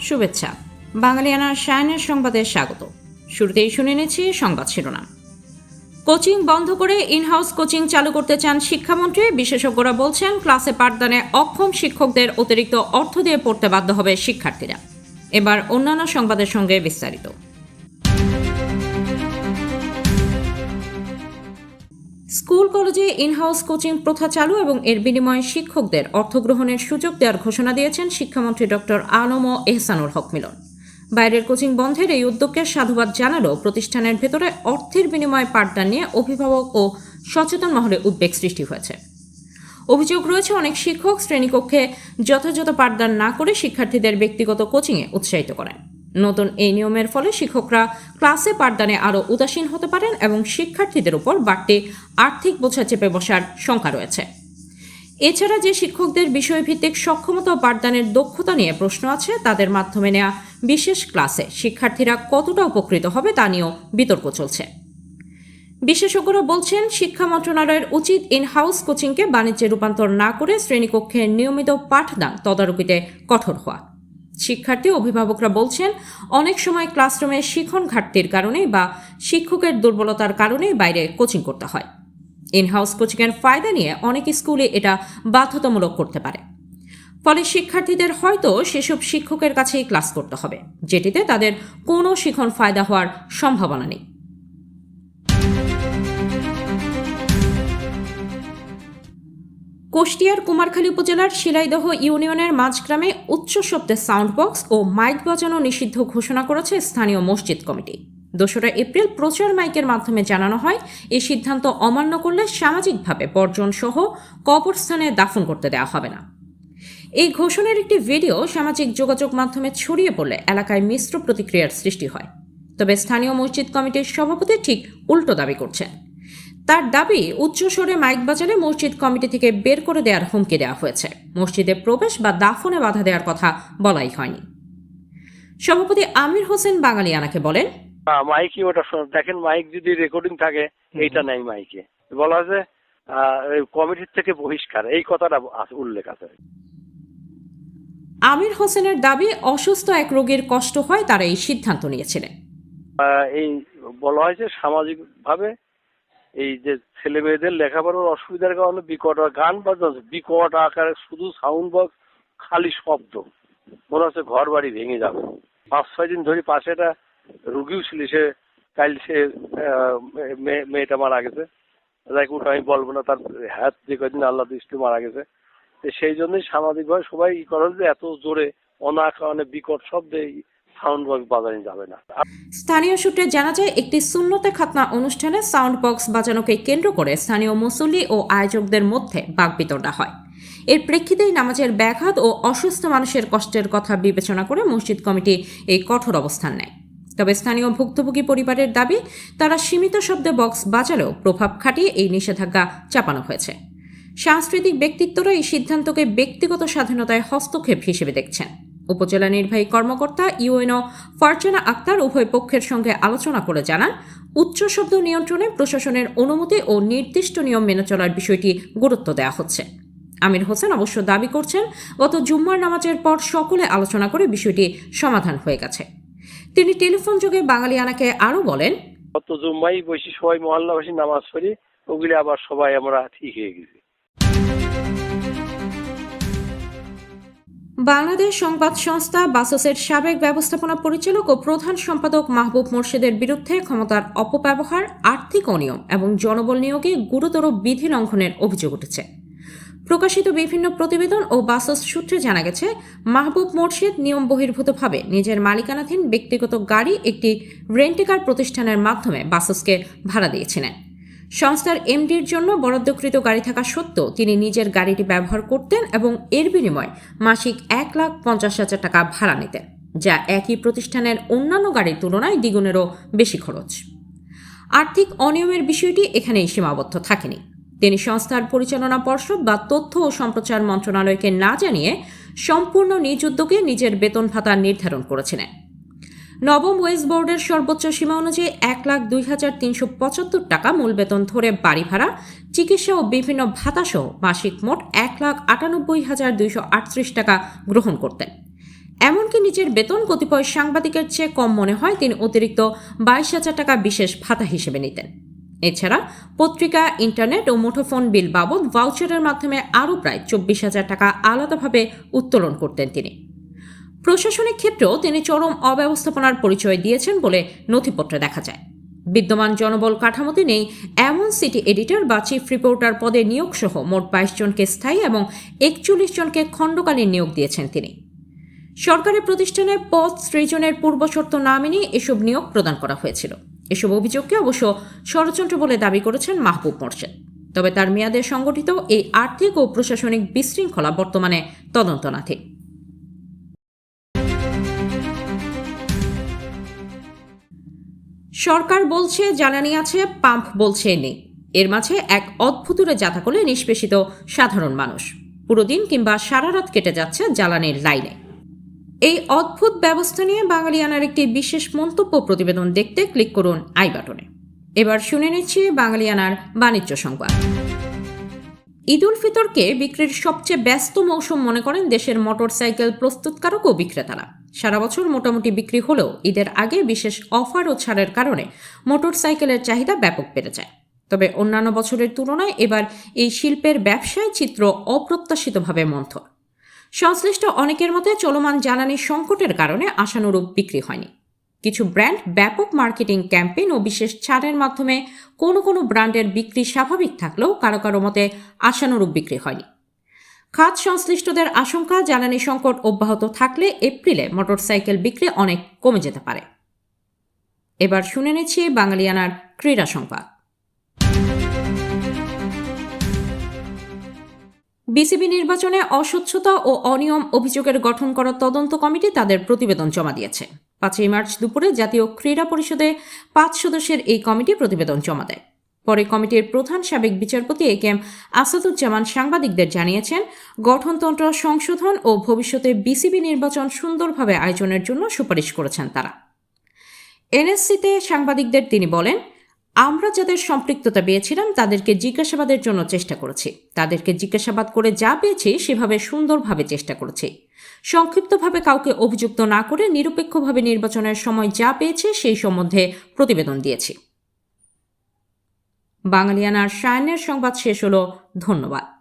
শুভেচ্ছা। বাঙালিয়ানা সায়নের সংবাদে স্বাগত। শুরুতেই শুনে নিচ্ছি সংবাদ শিরোনাম। কোচিং বন্ধ করে ইনহাউস কোচিং চালু করতে চান শিক্ষামন্ত্রী। বিশেষজ্ঞরা বলছেন, ক্লাসে পাঠদানে অক্ষম শিক্ষকদের অতিরিক্ত অর্থ দিয়ে পড়তে বাধ্য হবে শিক্ষার্থীরা। এবার অন্যান্য সংবাদের সঙ্গে বিস্তারিত। স্কুল কলেজে ইনহাউস কোচিং প্রথা চালু এবং এর বিনিময়ে শিক্ষকদের অর্থ গ্রহণের সুযোগ দেওয়ার ঘোষণা দিয়েছেন শিক্ষামন্ত্রী ডক্টর আলম ও এহসানুল হক মিলন। বাইরের কোচিং বন্ধের এই উদ্যোগকে সাধুবাদ জানালেও প্রতিষ্ঠানের ভেতরে অর্থের বিনিময়ে পাঠদান নিয়ে অভিভাবক ও সচেতন মহলে উদ্বেগ সৃষ্টি হয়েছে। অভিযোগ রয়েছে, অনেক শিক্ষক শ্রেণীকক্ষে যথাযথ পাঠদান না করে শিক্ষার্থীদের ব্যক্তিগত কোচিংয়ে উৎসাহিত করেন। নতুন এই নিয়মের ফলে শিক্ষকরা ক্লাসে পাঠদানে আরও উদাসীন হতে পারেন এবং শিক্ষার্থীদের উপর বাড়তি আর্থিক বোঝা চেপে বসার শঙ্কা রয়েছে। এছাড়া যে শিক্ষকদের বিষয়ভিত্তিক সক্ষমতা ও পাঠদানের দক্ষতা নিয়ে প্রশ্ন আছে, তাদের মাধ্যমে নেওয়া বিশেষ ক্লাসে শিক্ষার্থীরা কতটা উপকৃত হবে তা নিয়েও বিতর্ক চলছে। বিশেষজ্ঞরা বলছেন, শিক্ষা মন্ত্রণালয়ের উচিত ইনহাউস কোচিংকে বাণিজ্যে রূপান্তর না করে শ্রেণীকক্ষে নিয়মিত পাঠদান তদারকিতে কঠোর হওয়া। শিক্ষার্থী অভিভাবকরা বলছেন, অনেক সময় ক্লাসরুমে শিখন ঘাটতির কারণে বা শিক্ষকের দুর্বলতার কারণে বাইরে কোচিং করতে হয়। ইনহাউস কোচিংয়ের ফায়দা নিয়ে অনেক স্কুলে এটা বাধ্যতামূলক করতে পারে। ফলে শিক্ষার্থীদের হয়তো সেসব শিক্ষকের কাছেই ক্লাস করতে হবে, যেটিতে তাদের কোনো শিখন ফায়দা হওয়ার সম্ভাবনা নেই। কুষ্টিয়ার কুমারখালী উপজেলার শিলাইদহ ইউনিয়নের মাঝগ্রামে উচ্চ শব্দের সাউন্ড বক্স ও মাইক বাজানো নিষিদ্ধ ঘোষণা করেছে স্থানীয় মসজিদ কমিটি। 2 এপ্রিল প্রচার মাইকের মাধ্যমে জানানো হয়, এই সিদ্ধান্ত অমান্য করলে সামাজিকভাবে বর্জন সহ কবরস্থানে দাফন করতে দেওয়া হবে না। এই ঘোষণার একটি ভিডিও সামাজিক যোগাযোগ মাধ্যমে ছড়িয়ে পড়লে এলাকায় মিশ্র প্রতিক্রিয়ার সৃষ্টি হয়। তবে স্থানীয় মসজিদ কমিটির সভাপতি ঠিক উল্টো দাবি করছেন। তার দাবি, উচ্চস্বরে মাইক বাজালে মসজিদ কমিটি থেকে বের করে দেওয়ার হুমকি দেওয়া হয়েছে। মসজিদে প্রবেশ বা দাফনে বাধা দেওয়ার কথা বলাই হয়নি। সভাপতি আমির হোসেন বাঙালিয়ানাকে বলেন, মাইকে ওটা দেখেন, মাইক যদি রেকর্ডিং থাকে এইটা নাই, মাইকে বলা আছে কমিটির থেকে বহিষ্কার, এই কথাটা উল্লেখ আছে। আমির হোসেনের দাবি, অসুস্থ এক রোগীর কষ্ট হয়, তারা এই সিদ্ধান্ত নিয়েছিলেন। এই বলা হয়েছে সামাজিক ভাবে এই যে ছেলে মেয়েদের লেখাপড়ার অসুবিধার কারণে বিকট গান বাজাচ্ছে, বিকট আকারে শুধু সাউন্ড বক্স, খালি শব্দ, মনে হচ্ছে ঘর বাড়ি ভেঙে যাবে। 5-6 দিন ধরে পাশে একটা রুগীও ছিল, সে মেয়েটা মারা গেছে। যাই ওটা আমি বলবো না, তার হাত যে কদিন আল্লাহ দৃষ্টি মারা গেছে। সেই জন্যই সামাজিকভাবে সবাই করে যে এত জোরে অনাকারণে বিকট শব্দে সাউন্ড বক্স বাজানো যাবে না। স্থানীয় সূত্রে জানা যায়, একটি সুন্নতে খাতনা অনুষ্ঠানে সাউন্ড বক্স বাজানোকে কেন্দ্র করে স্থানীয় মুসল্লি ও আয়োজকদের মধ্যে বাকবিতণ্ডা হয়। এর প্রেক্ষিতেই নামাজের ব্যাঘাত ও অসুস্থ মানুষের কষ্টের কথা বিবেচনা করে মসজিদ কমিটি এই কঠোর অবস্থান নেয়। তবে স্থানীয় ভুক্তভোগী পরিবারের দাবি, তারা সীমিত শব্দে বক্স বাজালেও প্রভাব খাটিয়ে এই নিষেধাজ্ঞা চাপানো হয়েছে। সাংস্কৃতিক ব্যক্তিত্বরা এই সিদ্ধান্তকে ব্যক্তিগত স্বাধীনতায় হস্তক্ষেপ হিসেবে দেখছেন। উপজেলা নির্বাহী কর্মকর্তা ইউএনও ফারজানা আক্তার উভয় পক্ষের সঙ্গে আলোচনা করে জানান, উচ্চ শব্দ নিয়ন্ত্রণে প্রশাসনের অনুমতি ও নির্দিষ্ট নিয়ম মেনে চলার বিষয়টি গুরুত্ব দেওয়া হচ্ছে। আমির হোসেন অবশ্য দাবি করছেন, গত জুম্মার নামাজের পর সকলে আলোচনা করে বিষয়টি সমাধান হয়ে গেছে। তিনি টেলিফোন যোগে বাঙালিয়ানাকে আরও বলেন, গত জুম্মাই বসি সবাই মহল্লাবাসী নামাজ পড়ি, ওগুলি আবার সবাই আমরা ঠিক হয়ে গেছি। বাংলাদেশ সংবাদ সংস্থা বাসসের সাবেক ব্যবস্থাপনা পরিচালক ও প্রধান সম্পাদক মাহবুব মোর্শেদের বিরুদ্ধে ক্ষমতার অপব্যবহার, আর্থিক অনিয়ম এবং জনবল নিয়োগে গুরুতর বিধি লঙ্ঘনের অভিযোগ উঠেছে। প্রকাশিত বিভিন্ন প্রতিবেদন ও বাসস সূত্রে জানা গেছে, মাহবুব মোর্শেদ নিয়ম বহির্ভূতভাবে নিজের মালিকানাধীন ব্যক্তিগত গাড়ি একটি রেন্টেকার প্রতিষ্ঠানের মাধ্যমে বাসসকে ভাড়া দিয়েছিলেন। সংস্থার এমডির জন্য বরাদ্দকৃত গাড়ি থাকা সত্ত্বেও তিনি নিজের গাড়িটি ব্যবহার করতেন এবং এর বিনিময়ে মাসিক 1,50,000 টাকা ভাড়া নিতেন, যা একই প্রতিষ্ঠানের অন্যান্য গাড়ির তুলনায় দ্বিগুণেরও বেশি খরচ। আর্থিক অনিয়মের বিষয়টি এখানেই সীমাবদ্ধ থাকেনি। তিনি সংস্থার পরিচালনা পর্ষদ বা তথ্য ও সম্প্রচার মন্ত্রণালয়কে না জানিয়ে সম্পূর্ণ নিজ উদ্যোগে নিজের বেতন ভাতা নির্ধারণ করেছিলেন। নবম ওয়েজ বোর্ডের সর্বোচ্চ সীমা অনুযায়ী 1,02,375 টাকা মূল বেতন ধরে বাড়ি ভাড়া, চিকিৎসা ও বিভিন্ন ভাতাসহ মাসিক মোট 1,98,238 টাকা গ্রহণ করতেন। এমনকি নিজের বেতন কতিপয় সাংবাদিকের চেয়ে কম মনে হয় তিনি অতিরিক্ত 22,000 টাকা বিশেষ ভাতা হিসেবে নিতেন। এছাড়া পত্রিকা, ইন্টারনেট ও মুঠোফোন বিল বাবদ ভাউচারের মাধ্যমে আরও প্রায় 24,000 টাকা আলাদাভাবে উত্তোলন করতেন তিনি। প্রশাসনিক ক্ষেত্রেও তিনি চরম অব্যবস্থাপনার পরিচয় দিয়েছেন বলে নথিপত্রে দেখা যায়। বিদ্যমান জনবল কাঠামোতে নেই এমন সিটি এডিটর বা চিফ রিপোর্টার পদে নিয়োগ সহ মোট 22 জনকে স্থায়ী এবং 41 জনকে খণ্ডকালীন নিয়োগ দিয়েছেন তিনি। সরকারি প্রতিষ্ঠানে পদ সৃজনের পূর্বশর্ত না মেনে এসব নিয়োগ প্রদান করা হয়েছিল। এসব অভিযোগকে অবশ্য ষড়যন্ত্র বলে দাবি করেছেন মাহবুব মোর্শেদ। তবে তার মেয়াদে সংগঠিত এই আর্থিক ও প্রশাসনিক বিশৃঙ্খলা বর্তমানে তদন্তনাধীন। সরকার বলছে জ্বালানি আছে, পাম্প বলছে নেই। এর মাঝে এক অদ্ভুতুরে জাতাকলে নিষ্পেষিত সাধারণ মানুষ পুরো দিন কিংবা সারা রাত কেটে যাচ্ছে জ্বালানির লাইনে। এই অদ্ভুত ব্যবস্থা নিয়ে বাঙালিয়ানার একটি বিশেষ মন্তব্য প্রতিবেদন দেখতে ক্লিক করুন আই বাটনে। এবার শুনে নিচ্ছি বাঙালিয়ানার বাণিজ্য সংবাদ। ঈদ উল ফিতরকে বিক্রির সবচেয়ে ব্যস্ত মৌসুম মনে করেন দেশের মোটরসাইকেল প্রস্তুতকারক ও বিক্রেতারা। সারা বছর মোটামুটি বিক্রি হলেও ঈদের আগে বিশেষ অফার ও ছাড়ের কারণে মোটরসাইকেলের চাহিদা ব্যাপক বেড়ে যায়। তবে অন্যান্য বছরের তুলনায় এবার এই শিল্পের ব্যবসায় চিত্র অপ্রত্যাশিতভাবে মন্থর। সংশ্লিষ্ট অনেকের মতে চলমান জ্বালানি সংকটের কারণে আশানুরূপ বিক্রি হয়নি। কিছু ব্র্যান্ড ব্যাপক মার্কেটিং ক্যাম্পেইন ও বিশেষ ছাড়ের মাধ্যমে কোনো কোনো ব্র্যান্ডের বিক্রি স্বাভাবিক থাকলেও কারো কারো মতে আশানুরূপ বিক্রি হয়নি। খাত সংশ্লিষ্টদের আশঙ্কা জ্বালানি সংকট অব্যাহত থাকলে এপ্রিলে মোটরসাইকেল বিক্রি অনেক কমে যেতে পারে। এবার শুনে নিচ্ছি বাঙালিয়ানার ক্রীড়া সংবাদ। বিসিবি নির্বাচনে অস্বচ্ছতা ও অনিয়ম অভিযোগের গঠন করা তদন্ত কমিটি তাদের প্রতিবেদন জমা দিয়েছে। 5 মার্চ দুপুরে জাতীয় ক্রীড়া পরিষদে 5 সদস্যের এই কমিটি প্রতিবেদন জমা দেয়। পরে কমিটির প্রধান সাবেক বিচারপতি এ.কে.এম. আসাদুজ্জামান সাংবাদিকদের জানিয়েছেন, গঠনতন্ত্র সংশোধন ও ভবিষ্যতে বিসিবি নির্বাচন সুন্দরভাবে আয়োজনের জন্য সুপারিশ করেছেন তারা। এনএসসিতে সাংবাদিকদের তিনি বলেন, আমরা যাদের সম্পৃক্ততা পেয়েছিলাম তাদেরকে জিজ্ঞাসাবাদের জন্য চেষ্টা করেছি। তাদেরকে জিজ্ঞাসাবাদ করে যা পেয়েছি সেভাবে সুন্দরভাবে চেষ্টা করেছি। সংক্ষিপ্তভাবে কাউকে অভিযুক্ত না করে নিরপেক্ষভাবে নির্বাচনের সময় যা পেয়েছি সেই সম্বন্ধে প্রতিবেদন দিয়েছি। বাঙালিয়ানার সায়নের সংবাদ শেষ হলো। ধন্যবাদ।